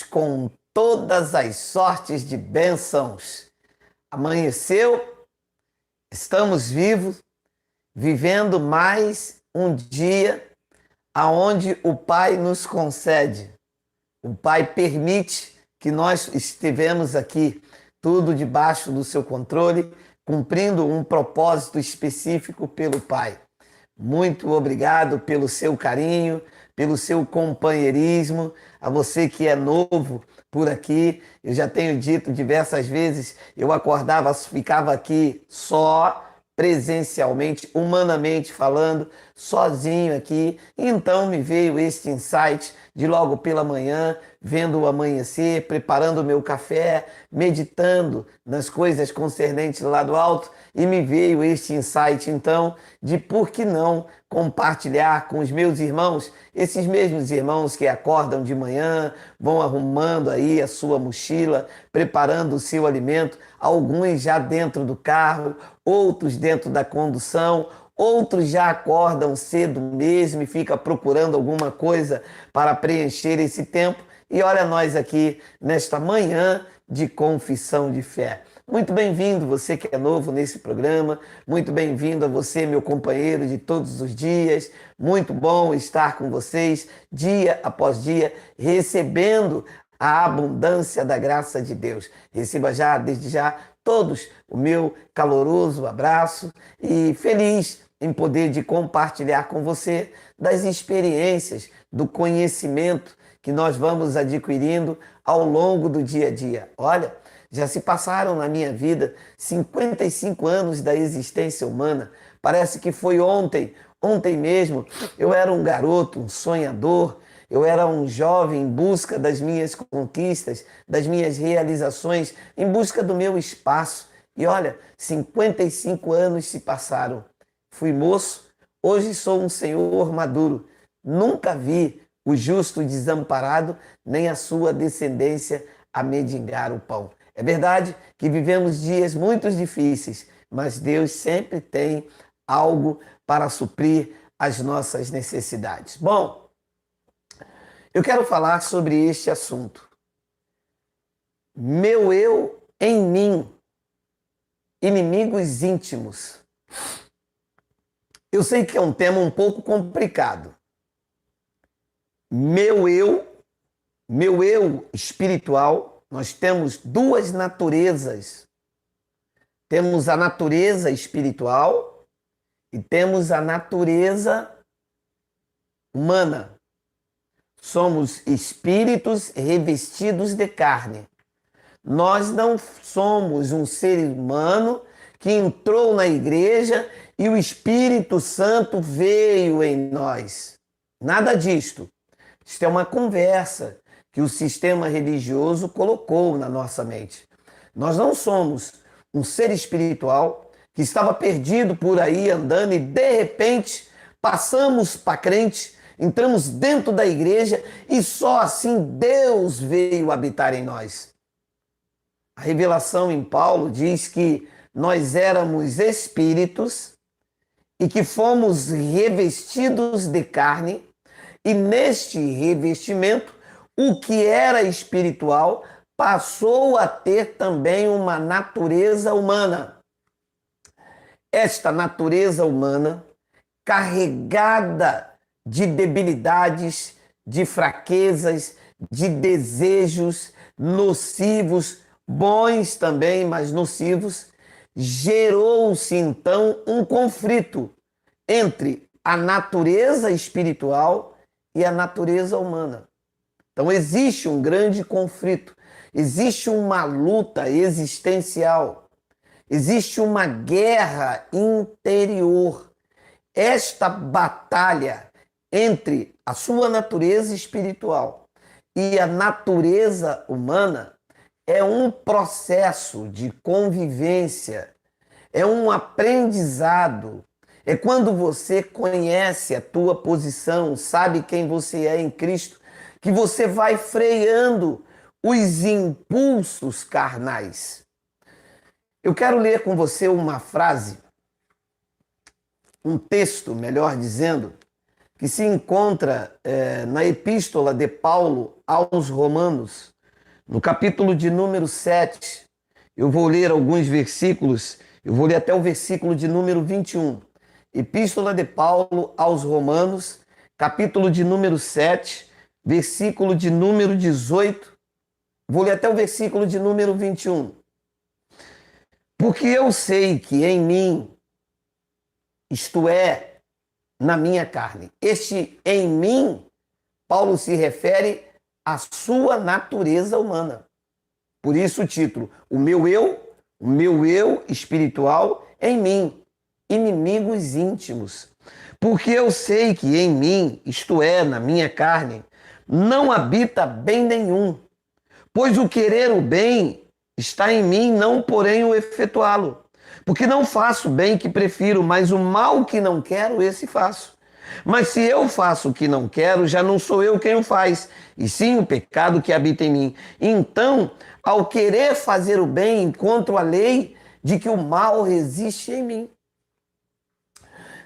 com todas as sortes de bênçãos. Amanheceu, estamos vivos, vivendo mais um dia aonde o Pai nos concede. O Pai permite que nós estejamos aqui, tudo debaixo do seu controle, cumprindo um propósito específico pelo Pai. Muito obrigado pelo seu carinho, pelo seu companheirismo, a você que é novo por aqui. Eu já tenho dito diversas vezes, eu acordava, ficava aqui só, presencialmente, humanamente falando, sozinho aqui. Então me veio este insight de logo pela manhã, vendo o amanhecer, preparando o meu café, meditando nas coisas concernentes lá do alto, e me veio este insight, então, de por que não compartilhar com os meus irmãos, esses mesmos irmãos que acordam de manhã, vão arrumando aí a sua mochila, preparando o seu alimento, alguns já dentro do carro, outros dentro da condução, outros já acordam cedo mesmo e ficam procurando alguma coisa para preencher esse tempo. E olha nós aqui nesta manhã de confissão de fé. Muito bem-vindo, você que é novo nesse programa. Muito bem-vindo a você, meu companheiro de todos os dias. Muito bom estar com vocês dia após dia, recebendo a abundância da graça de Deus. Receba já, desde já, todos o meu caloroso abraço e feliz em poder de compartilhar com você das experiências, do conhecimento que nós vamos adquirindo ao longo do dia a dia. Olha, já se passaram na minha vida 55 anos da existência humana. Parece que foi ontem, ontem mesmo. Eu era um garoto, um sonhador, eu era um jovem em busca das minhas conquistas, das minhas realizações, em busca do meu espaço. E olha, 55 anos se passaram. Fui moço, hoje sou um senhor maduro. Nunca vi o justo desamparado, nem a sua descendência a mendigar o pão. É verdade que vivemos dias muito difíceis, mas Deus sempre tem algo para suprir as nossas necessidades. Bom, eu quero falar sobre este assunto. Meu eu em mim, inimigos íntimos. Eu sei que é um tema um pouco complicado. Meu eu espiritual, nós temos duas naturezas. Temos a natureza espiritual e temos a natureza humana. Somos espíritos revestidos de carne. Nós não somos um ser humano que entrou na igreja e o Espírito Santo veio em nós. Nada disto. Isto é uma conversa que o sistema religioso colocou na nossa mente. Nós não somos um ser espiritual que estava perdido por aí andando e de repente passamos para crente, entramos dentro da igreja e só assim Deus veio habitar em nós. A revelação em Paulo diz que nós éramos espíritos e que fomos revestidos de carne, e neste revestimento, o que era espiritual passou a ter também uma natureza humana. Esta natureza humana, carregada de debilidades, de fraquezas, de desejos nocivos, bons também, mas nocivos, gerou-se então um conflito entre a natureza espiritual e a natureza humana. Então existe um grande conflito, existe uma luta existencial, existe uma guerra interior. Esta batalha entre a sua natureza espiritual e a natureza humana é um processo de convivência, é um aprendizado. É quando você conhece a tua posição, sabe quem você é em Cristo, que você vai freando os impulsos carnais. Eu quero ler com você uma frase, um texto, melhor dizendo, que se encontra na epístola de Paulo aos Romanos, no capítulo de número 7, eu vou ler alguns versículos, eu vou ler até o versículo de número 21. Epístola de Paulo aos Romanos, capítulo de número 7, versículo de número 18. Vou ler até o versículo de número 21. Porque eu sei que em mim, isto é, na minha carne. Este em mim, Paulo se refere à sua natureza humana. Por isso o título, o meu eu espiritual em mim, inimigos íntimos. Porque eu sei que em mim, isto é, na minha carne, não habita bem nenhum. Pois o querer o bem está em mim, não porém o efetuá-lo. Porque não faço o bem que prefiro, mas o mal que não quero, esse faço. Mas se eu faço o que não quero, já não sou eu quem o faz, e sim o pecado que habita em mim. Então, ao querer fazer o bem, encontro a lei de que o mal resiste em mim.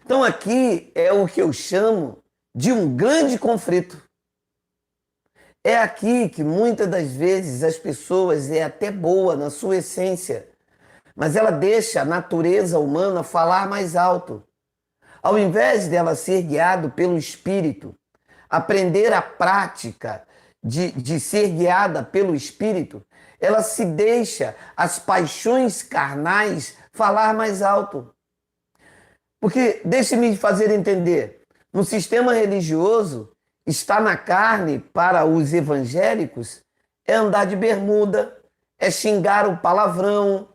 Então aqui é o que eu chamo de um grande conflito. É aqui que muitas das vezes as pessoas é até boa na sua essência, mas ela deixa a natureza humana falar mais alto. Ao invés dela ser guiada pelo Espírito, aprender a prática de ser guiada pelo Espírito, ela se deixa as paixões carnais falar mais alto. Porque, deixe-me fazer entender, no sistema religioso, estar na carne para os evangélicos é andar de bermuda, é xingar um palavrão,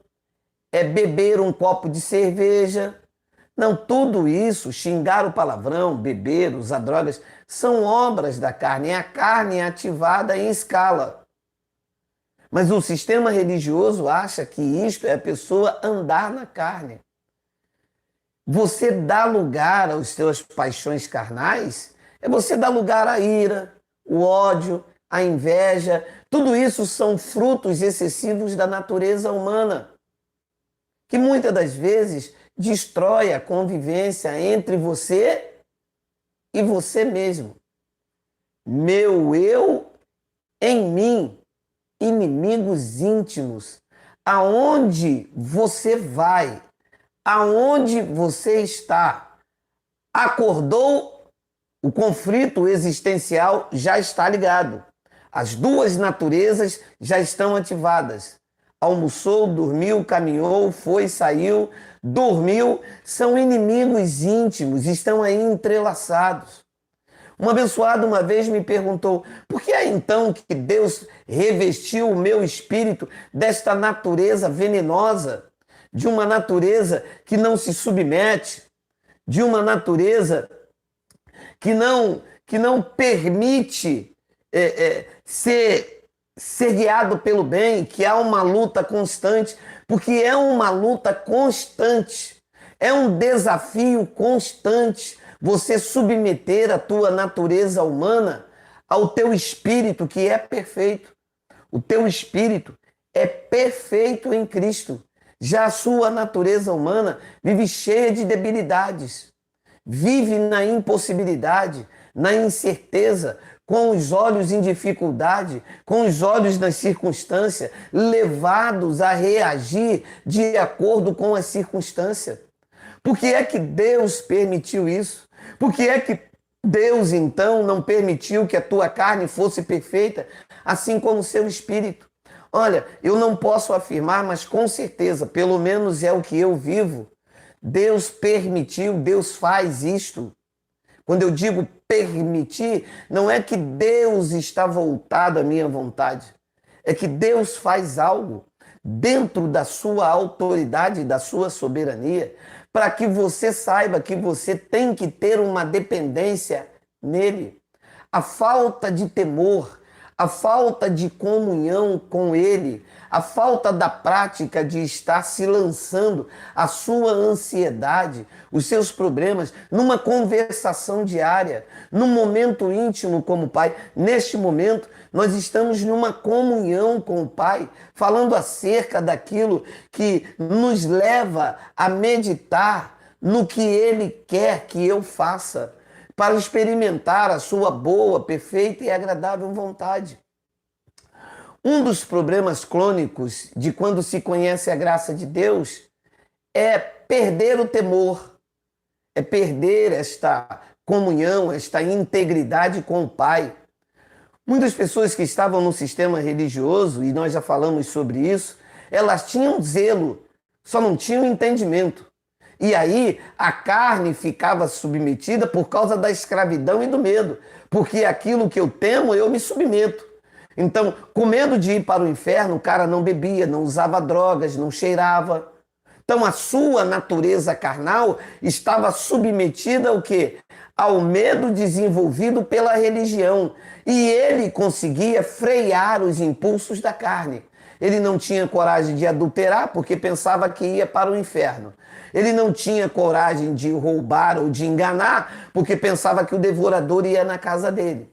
é beber um copo de cerveja. Não, tudo isso, xingar o palavrão, beber, usar drogas, são obras da carne. É a carne ativada em escala. Mas o sistema religioso acha que isto é a pessoa andar na carne. Você dá lugar às suas paixões carnais, é você dar lugar à ira, o ódio, a inveja. Tudo isso são frutos excessivos da natureza humana, que muitas das vezes destrói a convivência entre você e você mesmo. Meu eu em mim, inimigos íntimos. Aonde você vai, aonde você está, acordou, o conflito existencial já está ligado. As duas naturezas já estão ativadas. Almoçou, dormiu, caminhou, foi, saiu, dormiu, são inimigos íntimos, estão aí entrelaçados. Um abençoado uma vez me perguntou, por que é então que Deus revestiu o meu espírito desta natureza venenosa, de uma natureza que não se submete, de uma natureza que não permite ser guiado pelo bem, que há uma luta constante, porque é uma luta constante, é um desafio constante você submeter a tua natureza humana ao teu espírito que é perfeito. O teu espírito é perfeito em Cristo. Já a sua natureza humana vive cheia de debilidades, vive na impossibilidade, na incerteza, com os olhos em dificuldade, com os olhos nas circunstâncias, levados a reagir de acordo com a circunstância. Por que é que Deus permitiu isso? Por que é que Deus, então, não permitiu que a tua carne fosse perfeita, assim como o seu espírito? Olha, eu não posso afirmar, mas com certeza, pelo menos é o que eu vivo, Deus permitiu, Deus faz isto. Quando eu digo permitir, não é que Deus está voltado à minha vontade. É que Deus faz algo dentro da sua autoridade, da sua soberania, para que você saiba que você tem que ter uma dependência nele. A falta de temor, a falta de comunhão com ele, a falta da prática de estar se lançando a sua ansiedade, os seus problemas, numa conversação diária, num momento íntimo como Pai. Neste momento, nós estamos numa comunhão com o Pai, falando acerca daquilo que nos leva a meditar no que Ele quer que eu faça, para experimentar a sua boa, perfeita e agradável vontade. Um dos problemas crônicos de quando se conhece a graça de Deus é perder o temor, é perder esta comunhão, esta integridade com o Pai. Muitas pessoas que estavam no sistema religioso, e nós já falamos sobre isso, elas tinham zelo, só não tinham entendimento. E aí a carne ficava submetida por causa da escravidão e do medo, porque aquilo que eu temo, eu me submeto. Então, com medo de ir para o inferno, o cara não bebia, não usava drogas, não cheirava. Então, a sua natureza carnal estava submetida ao quê? Ao medo desenvolvido pela religião. E ele conseguia frear os impulsos da carne. Ele não tinha coragem de adulterar porque pensava que ia para o inferno. Ele não tinha coragem de roubar ou de enganar porque pensava que o devorador ia na casa dele.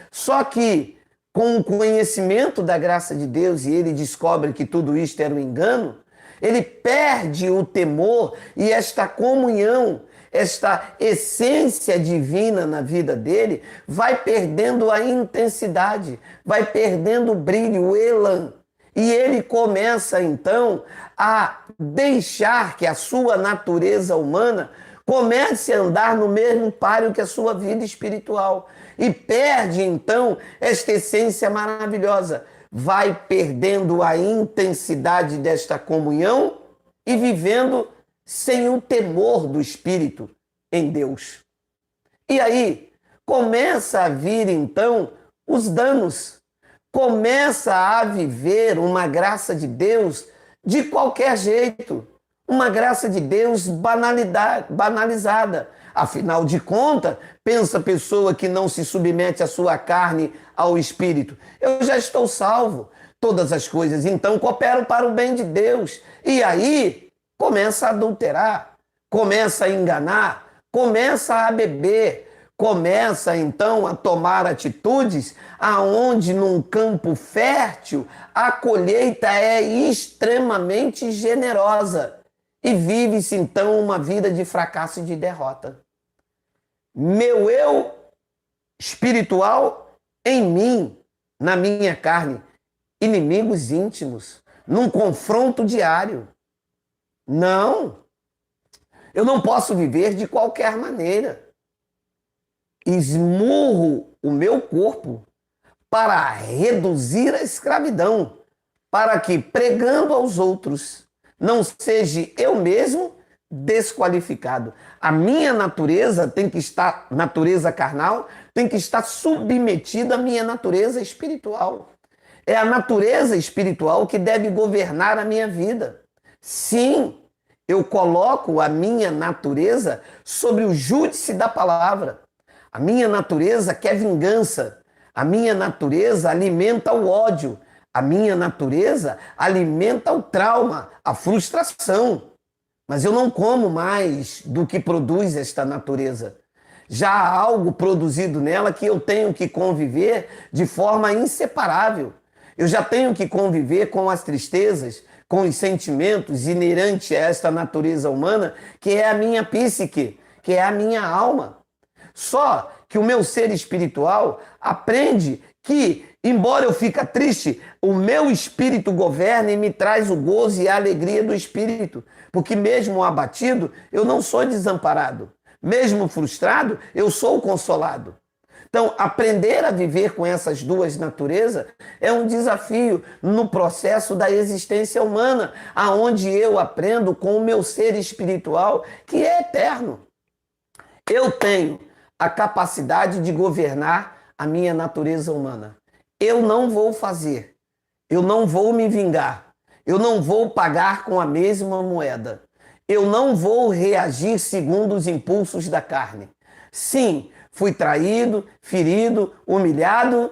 Só que, com o conhecimento da graça de Deus, e ele descobre que tudo isto era um engano, ele perde o temor e esta comunhão, esta essência divina na vida dele, vai perdendo a intensidade, vai perdendo o brilho, o elan. E ele começa então a deixar que a sua natureza humana comece a andar no mesmo páreo que a sua vida espiritual. E perde então esta essência maravilhosa. Vai perdendo a intensidade desta comunhão e vivendo sem o temor do Espírito em Deus. E aí começa a vir então os danos. Começa a viver uma graça de Deus de qualquer jeito. Uma graça de Deus banalizada. Afinal de contas, pensa a pessoa que não se submete a sua carne ao Espírito. Eu já estou salvo. Todas as coisas, então, cooperam para o bem de Deus. E aí, começa a adulterar, começa a enganar, começa a beber, começa, então, a tomar atitudes aonde, num campo fértil, a colheita é extremamente generosa. E vive-se, então, uma vida de fracasso e de derrota. Meu eu espiritual em mim, na minha carne, inimigos íntimos, num confronto diário. Não, eu não posso viver de qualquer maneira. Esmurro o meu corpo para reduzir a escravidão, para que, pregando aos outros, não seja eu mesmo desqualificado. A minha natureza tem que estar, natureza carnal, tem que estar submetida à minha natureza espiritual. É a natureza espiritual que deve governar a minha vida. Sim, eu coloco a minha natureza sobre o júdice da palavra. A minha natureza quer vingança. A minha natureza alimenta o ódio. A minha natureza alimenta o trauma, a frustração. Mas eu não como mais do que produz esta natureza. Já há algo produzido nela que eu tenho que conviver de forma inseparável. Eu já tenho que conviver com as tristezas, com os sentimentos inerentes a esta natureza humana, que é a minha psique, que é a minha alma. Só que o meu ser espiritual aprende que, embora eu fique triste, o meu espírito governa e me traz o gozo e a alegria do espírito. Porque mesmo abatido, eu não sou desamparado. Mesmo frustrado, eu sou consolado. Então, aprender a viver com essas duas naturezas é um desafio no processo da existência humana, aonde eu aprendo com o meu ser espiritual, que é eterno. Eu tenho a capacidade de governar a minha natureza humana. Eu não vou fazer, eu não vou me vingar, eu não vou pagar com a mesma moeda, eu não vou reagir segundo os impulsos da carne. Sim, fui traído, ferido, humilhado,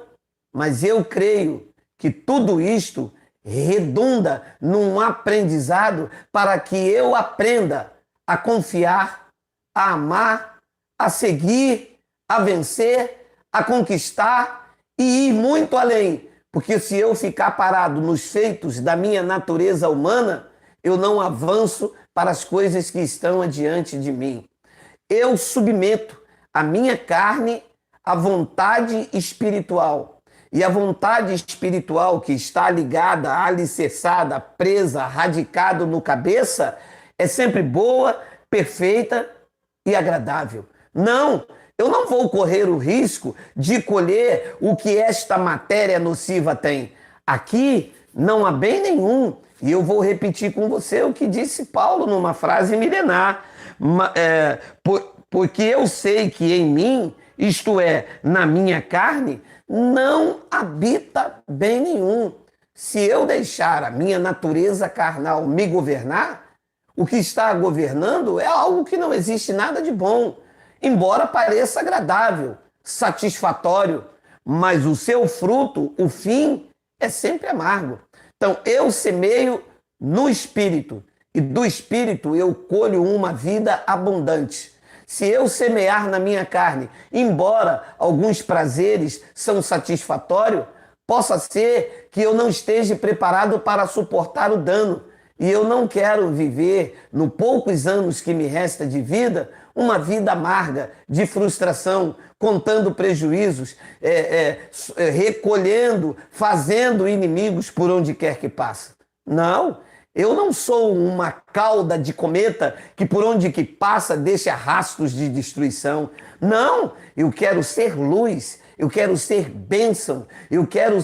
mas eu creio que tudo isto redunda num aprendizado para que eu aprenda a confiar, a amar, a seguir, a vencer, a conquistar e ir muito além. Porque se eu ficar parado nos feitos da minha natureza humana, eu não avanço para as coisas que estão adiante de mim. Eu submeto a minha carne à vontade espiritual. E a vontade espiritual que está ligada, alicerçada, presa, radicada no cabeça, é sempre boa, perfeita e agradável. Não, eu não vou correr o risco de colher o que esta matéria nociva tem. Aqui não há bem nenhum. E eu vou repetir com você o que disse Paulo numa frase milenar. Porque eu sei que em mim, isto é, na minha carne, não habita bem nenhum. Se eu deixar a minha natureza carnal me governar, o que está governando é algo que não existe nada de bom, embora pareça agradável, satisfatório, mas o seu fruto, o fim, é sempre amargo. Então, eu semeio no Espírito, e do Espírito eu colho uma vida abundante. Se eu semear na minha carne, embora alguns prazeres são satisfatórios, possa ser que eu não esteja preparado para suportar o dano. E eu não quero viver, no poucos anos que me resta de vida, uma vida amarga, de frustração, contando prejuízos, recolhendo, fazendo inimigos por onde quer que passe. Não, eu não sou uma cauda de cometa que por onde que passa deixa rastros de destruição. Não, eu quero ser luz, eu quero ser bênção, eu quero,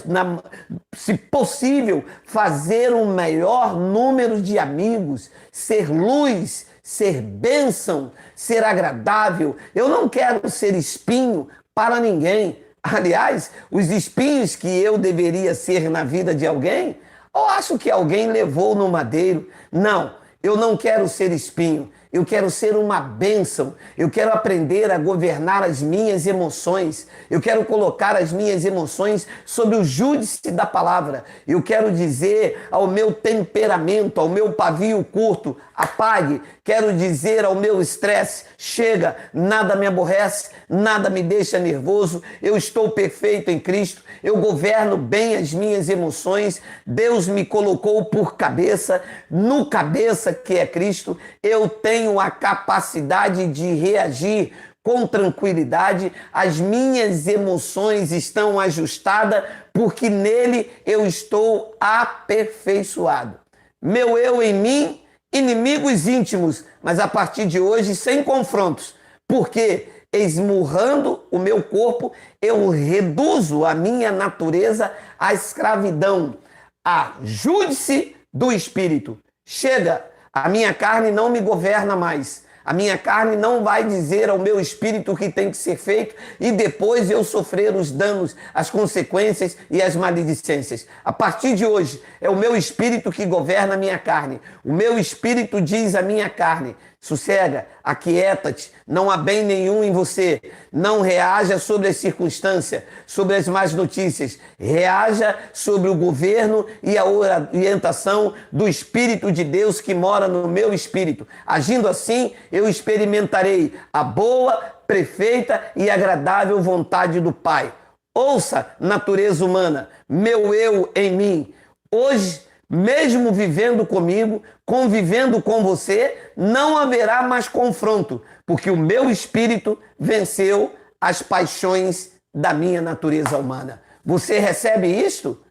se possível, fazer um maior número de amigos, ser luz, ser bênção, ser agradável. Eu não quero ser espinho para ninguém. Aliás, os espinhos que eu deveria ser na vida de alguém, eu acho que alguém levou no madeiro. Não, eu não quero ser espinho. Eu quero ser uma bênção. Eu quero aprender a governar as minhas emoções. Eu quero colocar as minhas emoções sob o júdice da palavra. Eu quero dizer ao meu temperamento, ao meu pavio curto, apague. Quero dizer ao meu estresse, chega, nada me aborrece, nada me deixa nervoso. Eu estou perfeito em Cristo. Eu governo bem as minhas emoções. Deus me colocou por cabeça, no cabeça que é Cristo. Eu tenho a capacidade de reagir com tranquilidade. As minhas emoções estão ajustadas porque nele eu estou aperfeiçoado. Meu eu em mim, inimigos íntimos, mas a partir de hoje sem confrontos, porque esmurrando o meu corpo, eu reduzo a minha natureza à escravidão, a júdice do espírito. Chega, a minha carne não me governa mais. A minha carne não vai dizer ao meu espírito o que tem que ser feito e depois eu sofrer os danos, as consequências e as maledicências. A partir de hoje, é o meu espírito que governa a minha carne. O meu espírito diz à minha carne: sossega, aquieta-te, não há bem nenhum em você. Não reaja sobre as circunstâncias, sobre as más notícias. Reaja sobre o governo e a orientação do Espírito de Deus que mora no meu espírito. Agindo assim, eu experimentarei a boa, perfeita e agradável vontade do Pai. Ouça, natureza humana, meu eu em mim. Hoje, mesmo vivendo comigo, convivendo com você, não haverá mais confronto, porque o meu espírito venceu as paixões da minha natureza humana. Você recebe isto?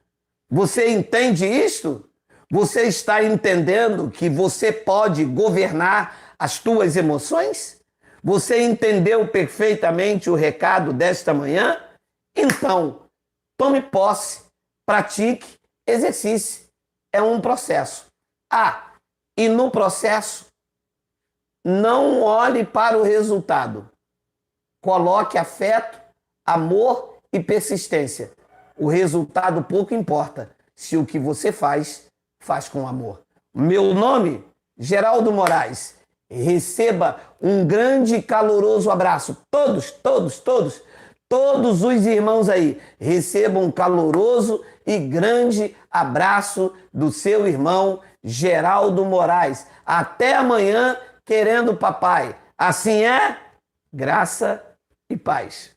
Você entende isto? Você está entendendo que você pode governar as tuas emoções? Você entendeu perfeitamente o recado desta manhã? Então, tome posse, pratique, exercite. É um processo. E no processo, não olhe para o resultado. Coloque afeto, amor e persistência. O resultado pouco importa, se o que você faz, faz com amor. Meu nome, Geraldo Moraes. Receba um grande e caloroso abraço. Todos os irmãos aí, recebam um caloroso e grande abraço do seu irmão Geraldo Moraes. Até amanhã, querendo papai. Assim é, graça e paz.